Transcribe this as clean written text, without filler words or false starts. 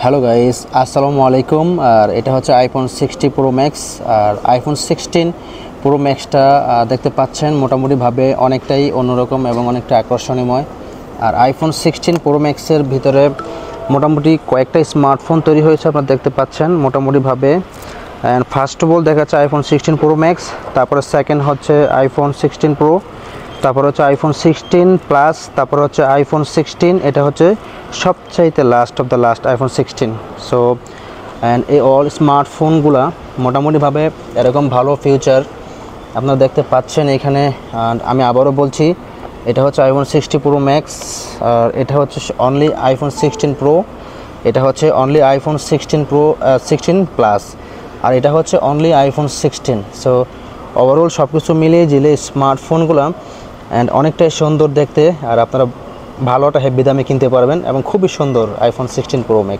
Hello guys, আসসালামু আলাইকুম। আর এটা হচ্ছে আইফোন 60 প্রো ম্যাক্স। আর আইফোন 16 প্রো ম্যাক্সটা দেখতে পাচ্ছেন মোটামুটিভাবে অনেকটাই অন্যরকম এবং অনেকটা আকর্ষণীয়। আর আইফোন 16 প্রো ম্যাক্সের ভিতরে মোটামুটি কয়েকটা স্মার্টফোন তৈরি হয়েছে, আপনারা দেখতে পাচ্ছেন মোটামুটিভাবে। অ্যান্ড ফার্স্ট অফ অল দেখা যাচ্ছে আইফোন 16 প্রো ম্যাক্স, তারপরে সেকেন্ড হচ্ছে আইফোন 16 প্রো, তারপর হচ্ছে আইফোন 16 প্লাস, তারপর হচ্ছে আইফোন 16। এটা হচ্ছে সবচাইতে last of the last iPhone 16। So and এই অল স্মার্টফোনগুলা মোটামুটিভাবে এরকম ভালো ফিউচার আপনারা দেখতে পাচ্ছেন এখানে। আমি আবারও বলছি, এটা হচ্ছে আইফোন 60 প্রো ম্যাক্স, আর এটা হচ্ছে অনলি আইফোন 16 প্রো, এটা হচ্ছে অনলি আইফোন 16 প্রো 16 প্লাস, আর এটা হচ্ছে অনলি আইফোন 16। সো ওভারঅল সব কিছু মিলিয়ে জিলে স্মার্টফোনগুলো অ্যান্ড অনেকটাই সুন্দর দেখতে, আর আপনারা ভালো একটা হেভি দামে কিনতে পারবেন এবং খুবই সুন্দর আইফোন 16 প্রো ম্যাক্স।